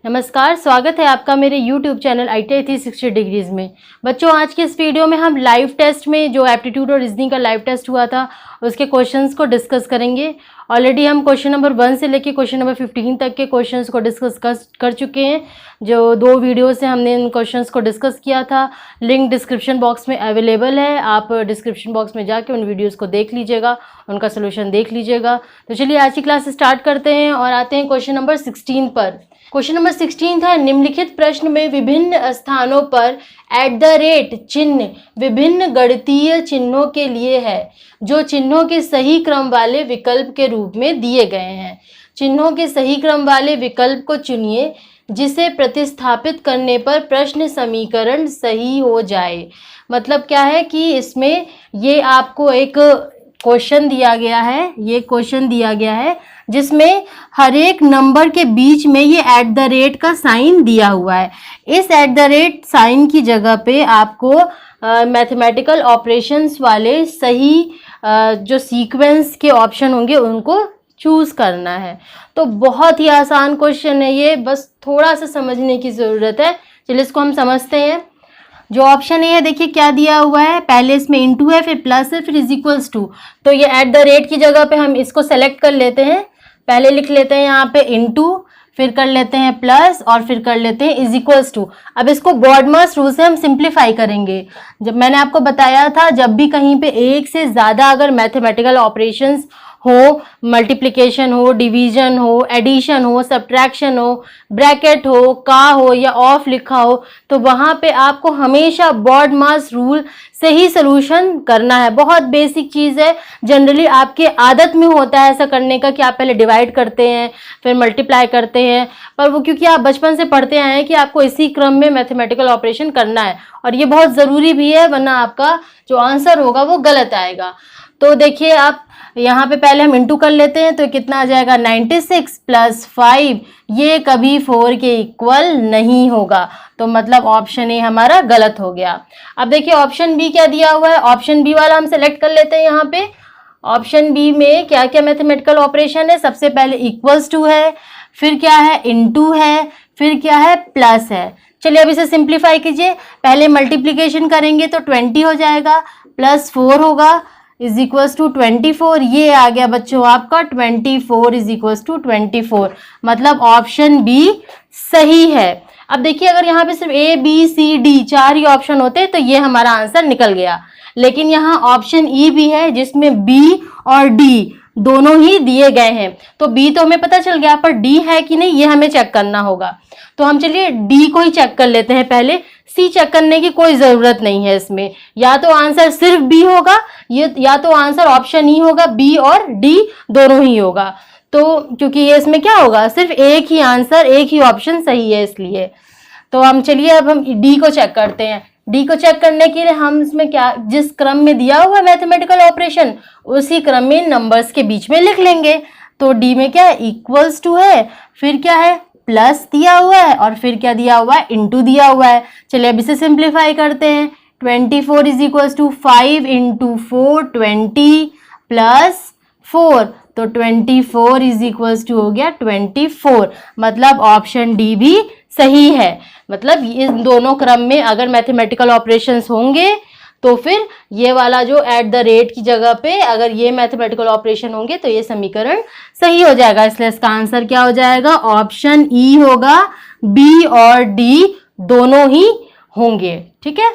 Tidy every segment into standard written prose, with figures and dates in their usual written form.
नमस्कार, स्वागत है आपका मेरे YouTube चैनल ITI 360 डिग्रीज में। बच्चों, आज के इस वीडियो में हम लाइव टेस्ट में जो एप्टीट्यूड और रीजनिंग का लाइव टेस्ट हुआ था उसके क्वेश्चंस को डिस्कस करेंगे। ऑलरेडी हम क्वेश्चन नंबर 1 से लेके क्वेश्चन नंबर 15 तक के क्वेश्चंस को डिस्कस कर चुके हैं। जो 2 वीडियो से हमने इन क्वेश्चंस को डिस्कस किया था, लिंक डिस्क्रिप्शन बॉक्स में अवेलेबल है। आप डिस्क्रिप्शन बॉक्स में जाके उन वीडियोज़ को देख लीजिएगा, उनका सोल्यूशन देख लीजिएगा। तो चलिए आज की क्लास स्टार्ट करते हैं और आते हैं क्वेश्चन नंबर 16 पर। क्वेश्चन नंबर 16 था, निम्नलिखित प्रश्न में विभिन्न स्थानों पर @ चिन्ह विभिन्न गणितीय चिन्हों के लिए है जो चिन्हों के सही क्रम वाले विकल्प के रूप में दिए गए हैं। चिन्हों के सही क्रम वाले विकल्प को चुनिए जिसे प्रतिस्थापित करने पर प्रश्न समीकरण सही हो जाए। मतलब क्या है कि इसमें ये आपको एक क्वेश्चन दिया गया है, जिसमें हर एक नंबर के बीच में ये @ का साइन दिया हुआ है। इस @ साइन की जगह पे आपको मैथमेटिकल ऑपरेशंस वाले सही जो सीक्वेंस के ऑप्शन होंगे उनको चूज़ करना है। तो बहुत ही आसान क्वेश्चन है ये, बस थोड़ा सा समझने की ज़रूरत है। चलिए इसको हम समझते हैं। जो ऑप्शन है देखिए क्या दिया हुआ है, पहले इसमें इंटू है, फिर प्लस है, फिर = टू। तो ये @ की जगह पे हम इसको सेलेक्ट कर लेते हैं। पहले लिख लेते हैं यहाँ पे इंटू, फिर कर लेते हैं प्लस और फिर कर लेते हैं = अब इसको BODMAS रूल से हम सिंप्लीफाई करेंगे। जब मैंने आपको बताया था, जब भी कहीं पे एक से ज़्यादा अगर मैथमेटिकल ऑपरेशंस हो, मल्टीप्लिकेशन हो, डिवीजन हो, एडिशन हो, सब्ट्रैक्शन हो, ब्रैकेट हो, का हो या ऑफ लिखा हो, तो वहाँ पे आपको हमेशा BODMAS रूल से ही सोल्यूशन करना है। बहुत बेसिक चीज़ है, जनरली आपके आदत में होता है ऐसा करने का कि आप पहले डिवाइड करते हैं फिर मल्टीप्लाई करते हैं, पर वो क्योंकि आप बचपन से पढ़ते आए हैं कि आपको इसी क्रम में मैथमेटिकल ऑपरेशन करना है और ये बहुत ज़रूरी भी है, वरना आपका जो आंसर होगा वो गलत आएगा। तो देखिए आप यहाँ पे पहले हम इंटू कर लेते हैं, तो कितना आ जाएगा 96 + 5। ये कभी 4 के इक्वल नहीं होगा, तो मतलब ऑप्शन ए हमारा गलत हो गया। अब देखिए ऑप्शन बी क्या दिया हुआ है, ऑप्शन बी वाला हम सेलेक्ट कर लेते हैं। यहाँ पे ऑप्शन बी में क्या क्या मैथमेटिकल ऑपरेशन है, सबसे पहले = है, फिर क्या है इंटू है, फिर क्या है प्लस है। चलिए अब इसे सिंप्लीफाई कीजिए। पहले मल्टीप्लिकेशन करेंगे तो 20 हो जाएगा, प्लस 4 होगा = 24। ये आ गया बच्चों आपका 24 = 24। मतलब ऑप्शन बी सही है। अब देखिए अगर यहाँ पे सिर्फ A B C D 4 he option होते तो ये हमारा आंसर निकल गया, लेकिन यहाँ ऑप्शन ई भी है जिसमें B और D दोनों ही दिए गए हैं। तो B तो हमें पता चल गया, पर D है कि नहीं ये हमें चेक करना होगा। तो हम चलिए D को ही चेक कर लेते हैं पहले। C चेक करने की कोई ज़रूरत नहीं है इसमें, या तो आंसर सिर्फ B होगा या तो आंसर ऑप्शन ई होगा, B और D दोनों ही होगा। तो क्योंकि ये इसमें क्या होगा, सिर्फ एक ही आंसर, एक ही ऑप्शन सही है इसलिए। तो हम चलिए अब हम D को चेक करते हैं। D को चेक करने के लिए हम इसमें क्या, जिस क्रम में दिया हुआ मैथमेटिकल ऑपरेशन उसी क्रम में नंबर्स के बीच में लिख लेंगे। तो D में क्या है = है, फिर क्या है प्लस दिया हुआ है और फिर क्या दिया हुआ है इंटू दिया हुआ है। चलिए अब इसे सिंप्लीफाई करते हैं। 24 = 5 × 4 20 + 4, तो 24 हो गया 24। मतलब ऑप्शन डी भी सही है। मतलब इन दोनों क्रम में अगर मैथमेटिकल ऑपरेशंस होंगे तो फिर ये वाला जो @ की जगह पे अगर ये मैथमेटिकल ऑपरेशन होंगे तो ये समीकरण सही हो जाएगा। इसलिए इसका आंसर क्या हो जाएगा, ऑप्शन ई होगा। बी और डी दोनों ही होंगे। ठीक है।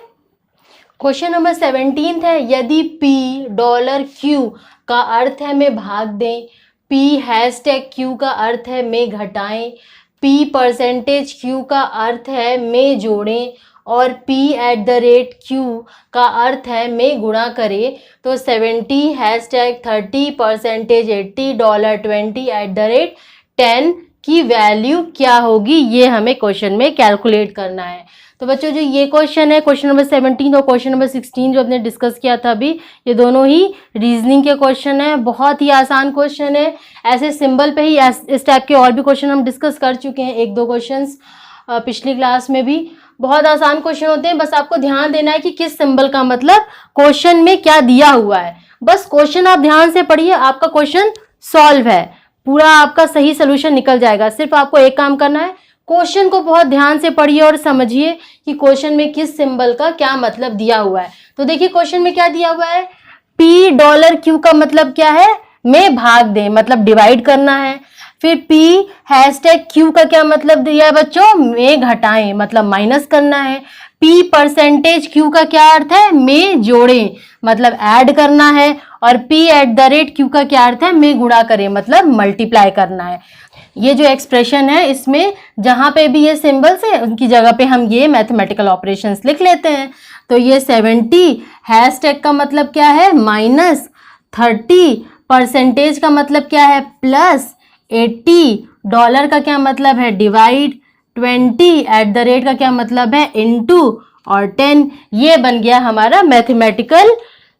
क्वेश्चन नंबर 17 है, यदि $Q का अर्थ है में भाग दें, $Q का अर्थ है में घटाएं, %Q का अर्थ है में जोड़ें और P@Q का अर्थ है में गुणा करें, तो 70 #30 %80 $20 10 की वैल्यू क्या होगी, ये हमें क्वेश्चन में कैलकुलेट करना है। तो बच्चों जो ये क्वेश्चन है, क्वेश्चन नंबर 17 और क्वेश्चन नंबर 16 जो हमने डिस्कस किया था अभी, ये दोनों ही रीजनिंग के क्वेश्चन है। बहुत ही आसान क्वेश्चन है। ऐसे सिंबल पे ही इस टाइप के और भी क्वेश्चन हम डिस्कस कर चुके हैं, 1-2 क्वेश्चंस पिछली क्लास में भी। बहुत आसान क्वेश्चन होते हैं, बस आपको ध्यान देना है कि किस सिंबल का मतलब क्वेश्चन में क्या दिया हुआ है। बस क्वेश्चन आप ध्यान से पढ़िए, आपका क्वेश्चन सॉल्व है, पूरा आपका सही सोल्यूशन निकल जाएगा। सिर्फ आपको एक काम करना है, क्वेश्चन को बहुत ध्यान से पढ़िए और समझिए कि क्वेश्चन में किस सिंबल का क्या मतलब दिया हुआ है। तो देखिए क्वेश्चन में क्या दिया हुआ है, $P का मतलब क्या है, में भाग दें, मतलब डिवाइड करना है। फिर P#Q का क्या मतलब दिया है बच्चों, में घटाएं, मतलब माइनस करना है। P%Q का क्या अर्थ है, में जोड़ें, मतलब ऐड करना है। और P@Q का क्या अर्थ है, में गुणा करें, मतलब मल्टीप्लाई करना है। ये जो एक्सप्रेशन है इसमें जहां पे भी ये सिंबल्स है उनकी जगह पे हम ये मैथमेटिकल ऑपरेशंस लिख लेते हैं। तो ये 70 का मतलब क्या है, -30, परसेंटेज का मतलब क्या है, +80, डॉलर का क्या मतलब है, डिवाइड, 20 का क्या मतलब है, इनटू, और 10। ये बन गया हमारा मैथमेटिकल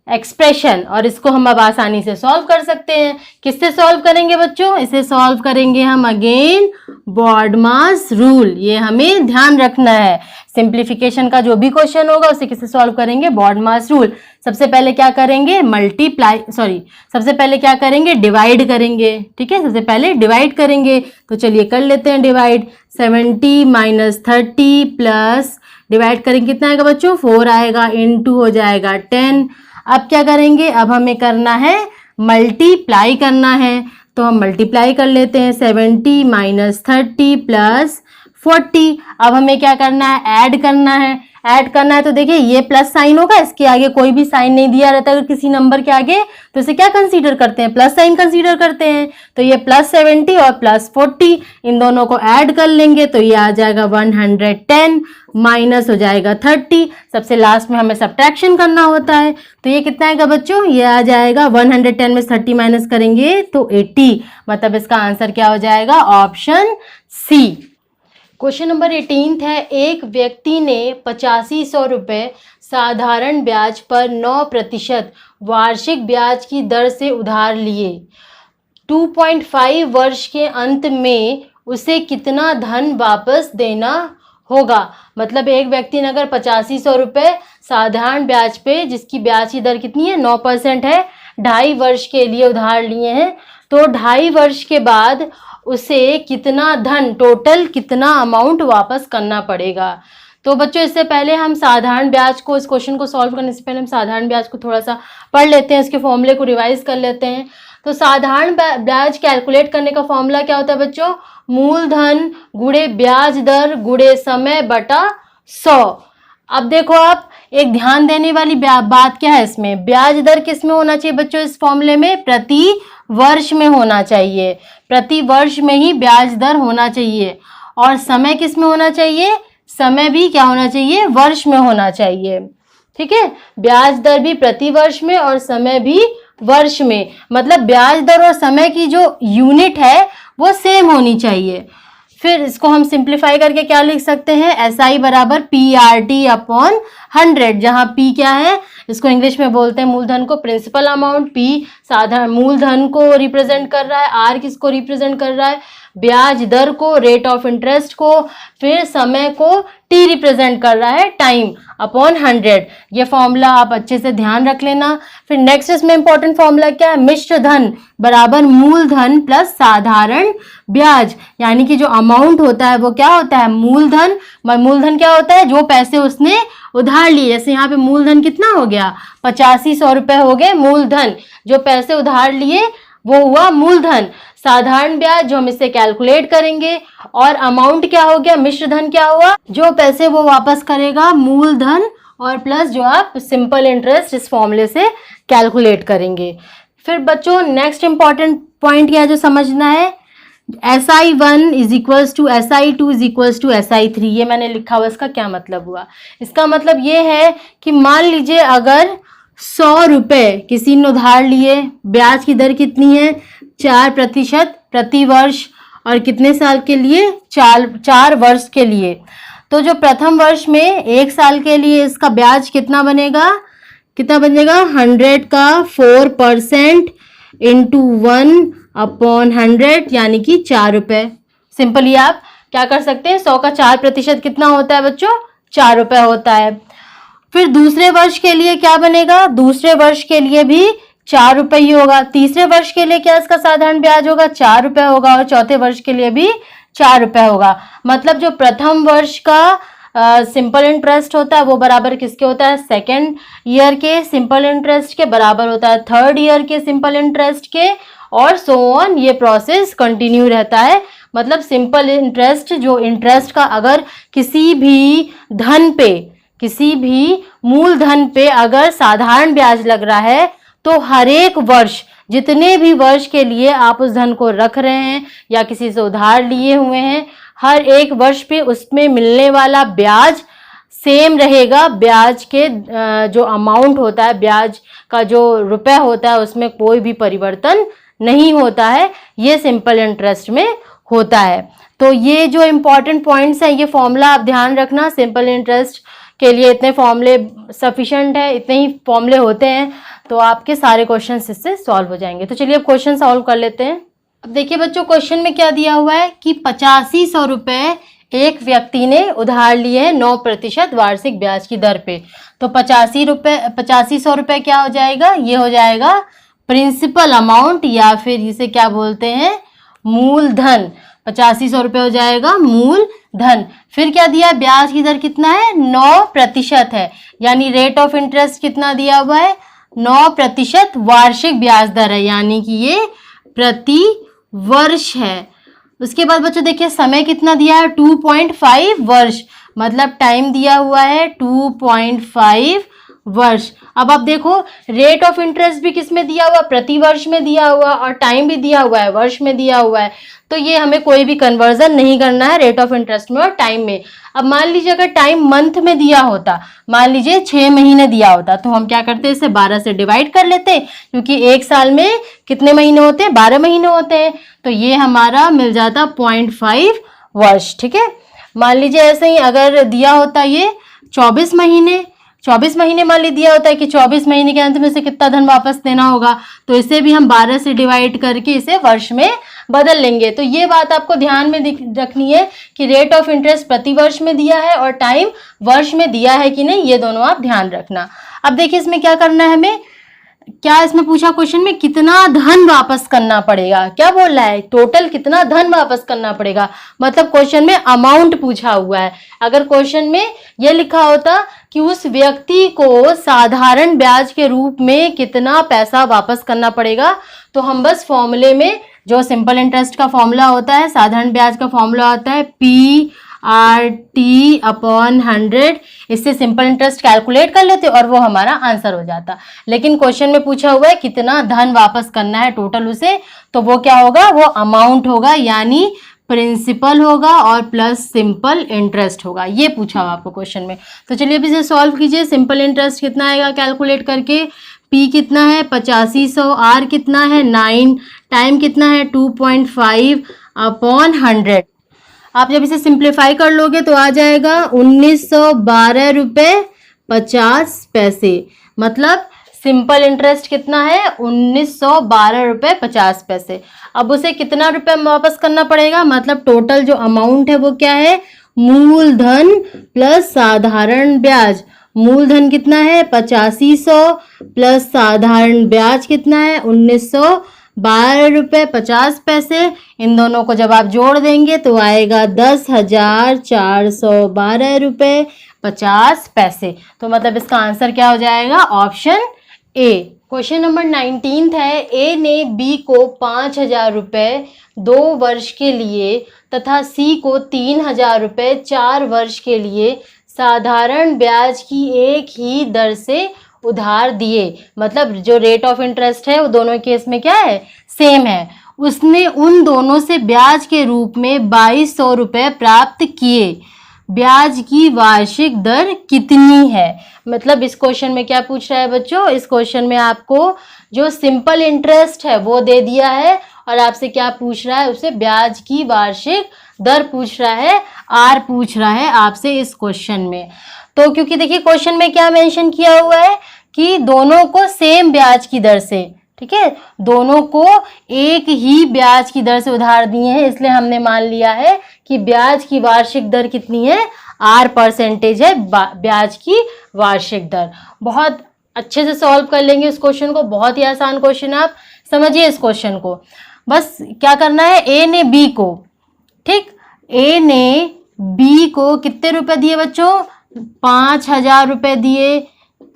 एक्सप्रेशन और इसको हम अब आसानी से सॉल्व कर सकते हैं। किससे सॉल्व करेंगे बच्चों, इसे सॉल्व करेंगे हम अगेन बॉडमास रूल। ये हमें ध्यान रखना है, सिंप्लीफिकेशन का जो भी क्वेश्चन होगा उसे किससे सॉल्व करेंगे, बॉडमास रूल। सबसे पहले क्या करेंगे, सबसे पहले क्या करेंगे, डिवाइड करेंगे। ठीक है, सबसे पहले डिवाइड करेंगे। तो चलिए कर लेते हैं डिवाइड। 70 - 30 प्लस डिवाइड करेंगे कितना आएगा बच्चों, 4 आएगा, इनटू हो जाएगा 10। अब क्या करेंगे, अब हमें करना है मल्टीप्लाई करना है। तो हम मल्टीप्लाई कर लेते हैं, 70 - 30 प्लस 40। अब हमें क्या करना है, ऐड करना है। ऐड करना है तो देखिए ये प्लस साइन होगा, इसके आगे कोई भी साइन नहीं दिया रहता अगर किसी नंबर के आगे, तो इसे क्या कंसीडर करते हैं, प्लस साइन कंसीडर करते हैं। तो ये +70 और +40 इन दोनों को ऐड कर लेंगे तो ये आ जाएगा 110, माइनस हो जाएगा 30। सबसे लास्ट में हमें सब्ट्रैक्शन करना होता है। तो ये कितना आएगा बच्चों, ये आ जाएगा 110 में 30 माइनस करेंगे तो 80। मतलब इसका आंसर क्या हो जाएगा, ऑप्शन सी। क्वेश्चन नंबर 18 है, एक व्यक्ति ने 8500 रुपये साधारण ब्याज पर 9% वार्षिक ब्याज की दर से उधार लिए। 2.5 वर्ष के अंत में उसे कितना धन वापस देना होगा। मतलब एक व्यक्ति ने अगर 8500 रुपये साधारण ब्याज पे, जिसकी ब्याज की दर कितनी है, 9% है, 2.5 वर्ष के लिए उधार लिए हैं, तो 2.5 वर्ष के बाद उसे कितना धन, टोटल कितना अमाउंट वापस करना पड़ेगा। तो बच्चों इससे पहले हम साधारण ब्याज को, इस क्वेश्चन को सॉल्व करने से पहले हम साधारण ब्याज को थोड़ा सा पढ़ लेते हैं, इसके फॉर्मूले को रिवाइज कर लेते हैं। तो साधारण ब्याज कैलकुलेट करने का फॉर्मूला क्या होता है बच्चों, मूलधन गुणे ब्याज दर गुणे समय बटा 100। अब देखो आप, एक ध्यान देने वाली बात क्या है इसमें, ब्याज दर किस में होना चाहिए बच्चों, इस फॉर्मूले में प्रति वर्ष में होना चाहिए, प्रति वर्ष में ही ब्याज दर होना चाहिए। और समय किस में होना चाहिए, समय भी क्या होना चाहिए, वर्ष में होना चाहिए। ठीक है, ब्याज दर भी प्रति वर्ष में और समय भी वर्ष में, मतलब ब्याज दर और समय की जो यूनिट है वो सेम होनी चाहिए। फिर इसको हम सिंप्लीफाई करके क्या लिख सकते हैं, SI बराबर PRT/100, जहां P क्या है, इसको इंग्लिश में बोलते हैं मूलधन को, प्रिंसिपल अमाउंट, P साधारण मूलधन को रिप्रेजेंट कर रहा है, R किसको रिप्रेजेंट कर रहा है, ब्याज दर को, रेट ऑफ इंटरेस्ट को, फिर समय को T रिप्रेजेंट कर रहा है, टाइम अपॉन 100। ये फॉर्मूला आप अच्छे से ध्यान रख लेना। फिर नेक्स्ट इसमें इंपॉर्टेंट फॉर्मूला क्या है, मिश्र धन बराबर मूलधन प्लस साधारण ब्याज, यानी कि जो अमाउंट होता है वो क्या होता है, मूलधन। मूलधन क्या होता है, जो पैसे उसने उधार लिए। जैसे यहाँ पे मूलधन कितना हो गया, 8500 रुपये हो गए मूलधन, जो पैसे उधार लिए वो हुआ मूलधन। साधारण ब्याज जो हम इससे कैलकुलेट करेंगे, और अमाउंट क्या हो गया, मिश्र धन क्या हुआ, जो पैसे वो वापस करेगा मूलधन, और प्लस जो आप सिंपल इंटरेस्ट इस फॉर्मूले से कैलकुलेट करेंगे। फिर बच्चों नेक्स्ट इंपॉर्टेंट पॉइंट क्या है जो समझना है, SI1 = SI2 = SI3। ये मैंने लिखा हुआ, इसका क्या मतलब हुआ, इसका मतलब ये है कि मान लीजिए अगर 100 रुपये किसी ने उधार लिए, ब्याज की दर कितनी है, 4% प्रति वर्ष, और कितने साल के लिए, 4 वर्ष के लिए। तो जो प्रथम वर्ष में 1 साल के लिए इसका ब्याज कितना बनेगा, 100 का 4% × 1/100 यानी कि 4 रुपये। सिंपली आप क्या कर सकते हैं, 100 का 4% कितना होता है बच्चों, 4 रुपये होता है। फिर दूसरे वर्ष के लिए क्या बनेगा, दूसरे वर्ष के लिए भी 4 रुपये ही होगा। तीसरे वर्ष के लिए क्या इसका साधारण ब्याज होगा, 4 रुपये होगा, और चौथे वर्ष के लिए भी 4 रुपए होगा। मतलब जो प्रथम वर्ष का सिंपल इंटरेस्ट होता है वो बराबर किसके होता है, सेकेंड ईयर के सिंपल इंटरेस्ट के बराबर होता है थर्ड ईयर के सिंपल इंटरेस्ट के, और सो ऑन, ये प्रोसेस कंटिन्यू रहता है। मतलब सिंपल इंटरेस्ट, जो इंटरेस्ट का अगर किसी भी धन पे, किसी भी मूलधन पे अगर साधारण ब्याज लग रहा है तो हर एक वर्ष, जितने भी वर्ष के लिए आप उस धन को रख रहे हैं या किसी से उधार लिए हुए हैं, हर एक वर्ष पे उसमें मिलने वाला ब्याज सेम रहेगा। ब्याज के जो अमाउंट होता है, ब्याज का जो रुपए होता है, उसमें कोई भी परिवर्तन नहीं होता है। ये सिंपल इंटरेस्ट में होता है। तो ये जो इम्पॉर्टेंट पॉइंट्स हैं, ये फॉर्मूला आप ध्यान रखना। सिंपल इंटरेस्ट के लिए इतने फॉर्मूले सफिशिएंट है, इतने ही फॉर्मूले होते हैं, तो आपके सारे क्वेश्चंस इससे सॉल्व हो जाएंगे। तो चलिए अब क्वेश्चन सॉल्व कर लेते हैं। अब देखिए बच्चों, क्वेश्चन में क्या दिया हुआ है कि 8500 रुपए एक व्यक्ति ने उधार लिए हैं 9% वार्षिक ब्याज की दर पे। तो 8500 रुपए क्या हो जाएगा, ये हो जाएगा प्रिंसिपल अमाउंट, या फिर इसे क्या बोलते हैं, मूलधन। 8500 रुपये हो जाएगा मूलधन। फिर क्या दिया, ब्याज की दर कितना है, 9% है, यानी रेट ऑफ इंटरेस्ट कितना दिया हुआ है, 9% वार्षिक ब्याज दर है, यानी कि ये प्रति वर्ष है। उसके बाद बच्चों देखिए समय कितना दिया है, 2.5 वर्ष, मतलब टाइम दिया हुआ है 2.5 वर्ष। अब आप देखो रेट ऑफ इंटरेस्ट भी किस में दिया हुआ, प्रति वर्ष में दिया हुआ, और टाइम भी दिया हुआ है, वर्ष में दिया हुआ है। तो ये हमें कोई भी कन्वर्जन नहीं करना है रेट ऑफ इंटरेस्ट में और टाइम में। अब मान लीजिए अगर टाइम मंथ में दिया होता, मान लीजिए 6 महीने दिया होता, तो हम क्या करते, इसे 12 से डिवाइड कर लेते, क्योंकि एक साल में कितने महीने होते हैं, 12 महीने होते हैं। तो ये हमारा मिल जाता 0.5 वर्ष। ठीक है, मान लीजिए ऐसे ही अगर दिया होता ये 24 महीने मान ली दिया होता है कि 24 महीने के अंत में से कितना धन वापस देना होगा, तो इसे भी हम 12 से डिवाइड करके इसे वर्ष में बदल लेंगे। तो ये बात आपको ध्यान में रखनी है कि रेट ऑफ इंटरेस्ट प्रति वर्ष में दिया है और टाइम वर्ष में दिया है कि नहीं, ये दोनों आप ध्यान रखना। अब देखिए इसमें क्या करना है हमें, क्या इसमें पूछा क्वेश्चन में, कितना धन वापस करना पड़ेगा। क्या बोल रहा है, टोटल कितना धन वापस करना पड़ेगा, मतलब क्वेश्चन में अमाउंट पूछा हुआ है। अगर क्वेश्चन में यह लिखा होता कि उस व्यक्ति को साधारण ब्याज के रूप में कितना पैसा वापस करना पड़ेगा, तो हम बस फॉर्मूले में, जो सिंपल इंटरेस्ट का फॉर्मूला होता है, साधारण ब्याज का फॉर्मूला होता है PRT/100, इससे सिंपल इंटरेस्ट कैलकुलेट कर लेते और वो हमारा आंसर हो जाता। लेकिन क्वेश्चन में पूछा हुआ है कितना धन वापस करना है टोटल उसे, तो वो क्या होगा, वो अमाउंट होगा, यानी प्रिंसिपल होगा और प्लस सिंपल इंटरेस्ट होगा। ये पूछा हुआ आपको क्वेश्चन में। तो चलिए अब इसे सॉल्व कीजिए। सिंपल इंटरेस्ट कितना आएगा कैलकुलेट करके, P कितना है 8500, R कितना है 9, टाइम कितना है 2.5/100। आप जब इसे सिंप्लीफाई कर लोगे तो आ जाएगा 1912 रुपये 50 पैसे। मतलब सिंपल इंटरेस्ट कितना है, 1912 रुपये 50 पैसे। अब उसे कितना रुपए वापस करना पड़ेगा, मतलब टोटल जो अमाउंट है वो क्या है, मूलधन प्लस साधारण ब्याज। मूलधन कितना है 8500 प्लस साधारण ब्याज कितना है 1912 रुपये 50 पैसे। इन दोनों को जब आप जोड़ देंगे तो आएगा 10,412 रुपये 50 पैसे। तो मतलब इसका आंसर क्या हो जाएगा, ऑप्शन ए। क्वेश्चन नंबर 19 है, ए ने बी को 5,000 रुपये 2 वर्ष के लिए तथा सी को 3,000 रुपये 4 वर्ष के लिए साधारण ब्याज की एक ही दर से उधार दिए। मतलब जो रेट ऑफ इंटरेस्ट है वो दोनों केस में क्या है, सेम है। उसने उन दोनों से ब्याज के रूप में 2200 रुपये प्राप्त किए। ब्याज की वार्षिक दर कितनी है। मतलब इस क्वेश्चन में क्या पूछ रहा है बच्चों, इस क्वेश्चन में आपको जो सिंपल इंटरेस्ट है वो दे दिया है और आपसे क्या पूछ रहा है, उसे ब्याज की वार्षिक दर पूछ रहा है, आर पूछ रहा है आपसे इस क्वेश्चन में। तो क्योंकि देखिए क्वेश्चन में क्या मेंशन किया हुआ है कि दोनों को सेम ब्याज की दर से, ठीक है, दोनों को एक ही ब्याज की दर से उधार दिए हैं, इसलिए हमने मान लिया है कि ब्याज की वार्षिक दर कितनी है, R% है ब्याज की वार्षिक दर। बहुत अच्छे से सॉल्व कर लेंगे इस क्वेश्चन को, बहुत ही आसान क्वेश्चन है। आप समझिए इस क्वेश्चन को, बस क्या करना है, ए ने बी को, ठीक, ए ने बी को कितने रुपए दिए बच्चों? 5,000 रुपए दिए।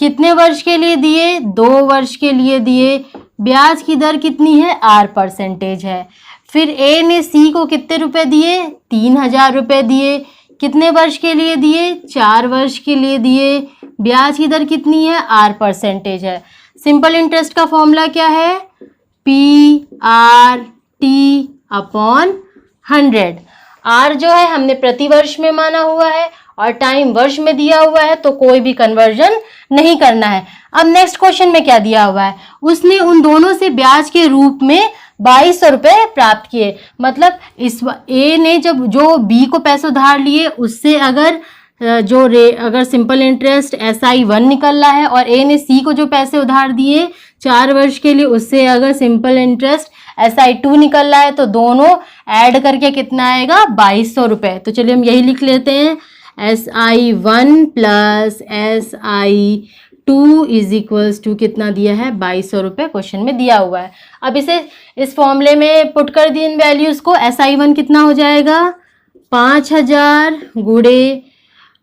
कितने वर्ष के लिए दिए? 2 वर्ष के लिए दिए। ब्याज की दर कितनी है? R% है। फिर ए ने सी को कितने रुपए दिए? 3,000 रुपए दिए। कितने वर्ष के लिए दिए? 4 वर्ष के लिए दिए। ब्याज की दर कितनी है? R% है। सिंपल इंटरेस्ट का फॉर्मूला क्या है? PRT upon 100। R जो है हमने प्रति वर्ष में माना हुआ है और टाइम वर्ष में दिया हुआ है, तो कोई भी कन्वर्जन नहीं करना है। अब नेक्स्ट क्वेश्चन में क्या दिया हुआ है? उसने उन दोनों से ब्याज के रूप में 2200 रुपए प्राप्त किए। मतलब इस ए ने जब जो बी को पैसे उधार लिए उससे अगर अगर सिंपल इंटरेस्ट SI1 निकल रहा है और ए ने सी को जो पैसे उधार दिए 4 वर्ष के लिए उससे अगर सिंपल इंटरेस्ट SI2 निकल रहा है, तो दोनों ऐड करके कितना आएगा? 2200 रुपये। तो चलिए हम यही लिख लेते हैं, SI1 plus SI2 is equals to कितना दिया है? 2200 रुपये क्वेश्चन में दिया हुआ है। अब इसे इस फॉर्मूले में पुट कर दिए इन वैल्यूज़ को। SI1 कितना हो जाएगा? 5,000 गुणे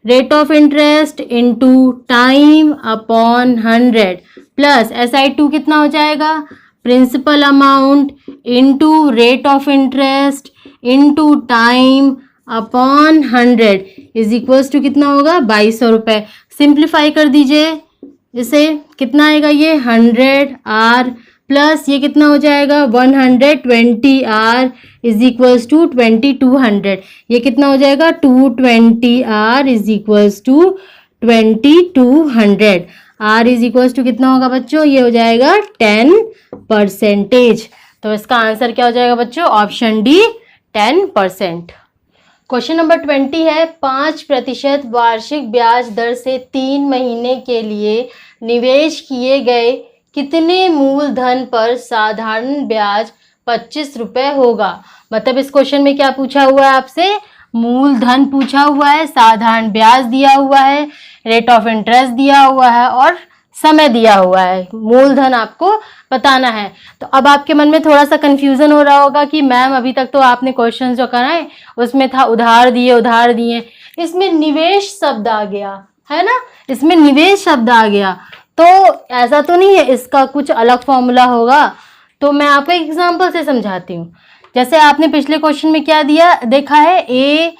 rate of interest into time upon 100 plus SI2 कितना हो जाएगा? Principal amount into rate of interest into time upon 100 is equals to कितना होगा? 2200 रुपये। सिंप्लीफाई कर दीजिए इसे, कितना आएगा ये? 100R प्लस ये कितना हो जाएगा? 120R is equals to 2200। ये कितना हो जाएगा? 220R is equals to 2200। R is equals to कितना होगा बच्चों? ये हो जाएगा 10%। तो इसका आंसर क्या हो जाएगा बच्चों? Option D 10%। क्वेश्चन नंबर 20 है, 5% वार्षिक ब्याज दर से 3 महीने के लिए निवेश किए गए कितने मूलधन पर साधारण ब्याज 25 रुपये होगा। मतलब इस क्वेश्चन में क्या पूछा हुआ है आपसे? मूलधन पूछा हुआ है, साधारण ब्याज दिया हुआ है, रेट ऑफ इंटरेस्ट दिया हुआ है और समय दिया हुआ है। मूलधन आपको बताना है। तो अब आपके मन में थोड़ा सा कंफ्यूजन हो रहा होगा कि मैम अभी तक तो आपने क्वेश्चन जो कराए उसमें था उधार दिए, इसमें निवेश शब्द आ गया है ना, इसमें निवेश शब्द आ गया। तो ऐसा तो नहीं है, इसका कुछ अलग फॉर्मूला होगा। तो मैं आपको एक एग्जांपल से समझाती हूँ। जैसे आपने पिछले क्वेश्चन में क्या दिया देखा है, ए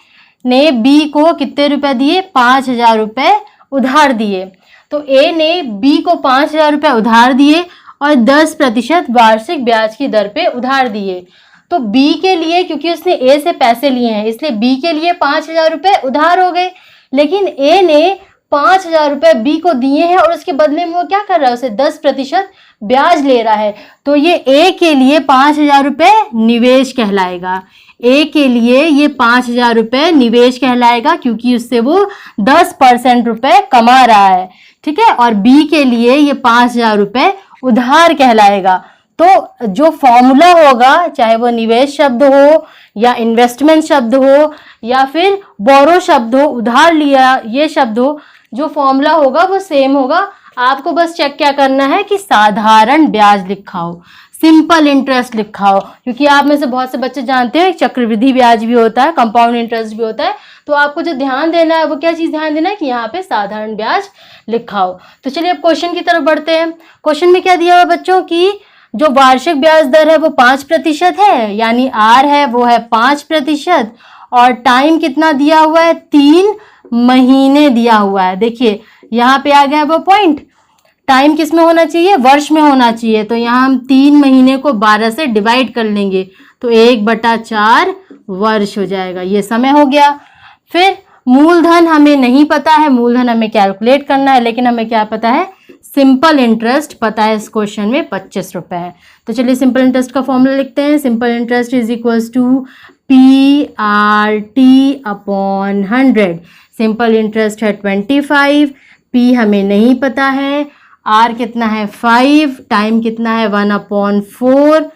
ने बी को कितने रुपए दिए? 5,000 रुपये उधार दिए। तो ए ने बी को 5,000 रुपये उधार दिए और 10% वार्षिक ब्याज की दर पे उधार दिए। तो बी के लिए, क्योंकि उसने ए से पैसे लिए हैं, इसलिए बी के लिए 5,000 रुपये उधार हो गए। लेकिन ए ने 5,000 रुपये बी को दिए हैं और उसके बदले में वो क्या कर रहा है? उसे 10% ब्याज ले रहा है। तो ये ए के लिए 5,000 रुपये निवेश कहलाएगा। ए के लिए ये 5,000 रुपये निवेश कहलाएगा क्योंकि उससे वो 10% रुपये कमा रहा है। ठीक है। और बी के लिए ये 5,000 रुपये उधार कहलाएगा। तो जो फॉर्मूला होगा, चाहे वो निवेश शब्द हो या इन्वेस्टमेंट शब्द हो या फिर बोरो शब्द हो, उधार लिया ये शब्द हो, जो फॉर्मूला होगा वो सेम होगा। आपको बस चेक क्या करना है कि साधारण ब्याज लिखा हो, सिंपल इंटरेस्ट लिखा हो, क्योंकि आप में से बहुत से बच्चे जानते हैं चक्रवृद्धि ब्याज भी होता है, कंपाउंड इंटरेस्ट भी होता है। तो आपको जो ध्यान देना है वो क्या चीज़ ध्यान देना है कि यहाँ पे साधारण ब्याज लिखा हो। तो चलिए अब क्वेश्चन की तरफ बढ़ते हैं। क्वेश्चन में क्या दिया हुआ बच्चों की जो वार्षिक ब्याज दर है वो 5% है, यानी आर है वो है 5%, और टाइम कितना दिया हुआ है? 3 महीने दिया हुआ है। देखिए यहाँ पे आ गया वो पॉइंट, टाइम किस में होना चाहिए? वर्ष में होना चाहिए। तो यहाँ हम 3 महीने को 12 से डिवाइड कर लेंगे तो 1/4 वर्ष हो जाएगा। ये समय हो गया। फिर मूलधन हमें नहीं पता है, मूलधन हमें कैलकुलेट करना है, लेकिन हमें क्या पता है? सिंपल इंटरेस्ट पता है। इस क्वेश्चन में 25 रुपए है। तो चलिए सिंपल इंटरेस्ट का फॉर्मूला लिखते हैं। Simple interest is equals to PRT upon 100। Simple interest है 25, P हमें नहीं पता है, R कितना है 5, टाइम कितना है 1/4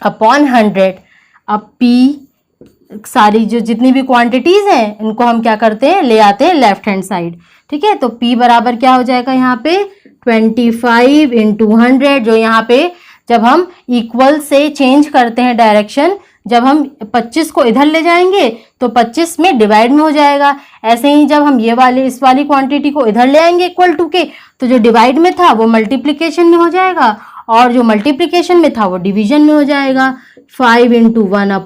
अपॉन 100। अब P सारी जो जितनी भी क्वांटिटीज हैं इनको हम क्या करते हैं? ले आते हैं लेफ्ट हैंड साइड। ठीक है। तो P बराबर क्या हो जाएगा यहाँ पे? 25 × 100, जो यहाँ पे जब हम इक्वल से चेंज करते हैं डायरेक्शन जब हम 25 को इधर ले जाएंगे तो 25 में डिवाइड में हो जाएगा। ऐसे ही जब हम इस वाली क्वांटिटी को इधर ले आएंगे इक्वल टू के, तो जो डिवाइड में था वो मल्टीप्लीकेशन में हो जाएगा और जो मल्टीप्लीकेशन में था वो डिवीजन में हो जाएगा। 5 ×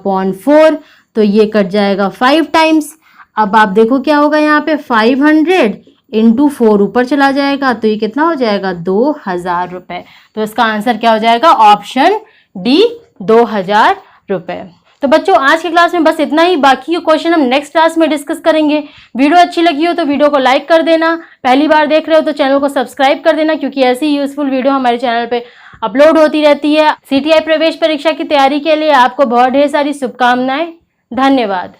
1/4, तो ये कट जाएगा 5 टाइम्स। अब आप देखो क्या होगा यहाँ पे, 500 × 4 ऊपर चला जाएगा, तो ये कितना हो जाएगा, 2000 रुपए। तो इसका आंसर क्या हो जाएगा, ऑप्शन डी, 2000 रुपए। तो बच्चों आज की क्लास में बस इतना ही, बाकी के क्वेश्चन हम नेक्स्ट क्लास में डिस्कस करेंगे। वीडियो अच्छी लगी हो तो वीडियो को लाइक कर देना, पहली बार देख रहे हो तो चैनल को सब्सक्राइब कर देना, क्योंकि ऐसी यूजफुल वीडियो हमारे चैनल पे अपलोड होती रहती है। CTI प्रवेश परीक्षा की तैयारी के लिए आपको बहुत ढेर सारी शुभकामनाएं। धन्यवाद।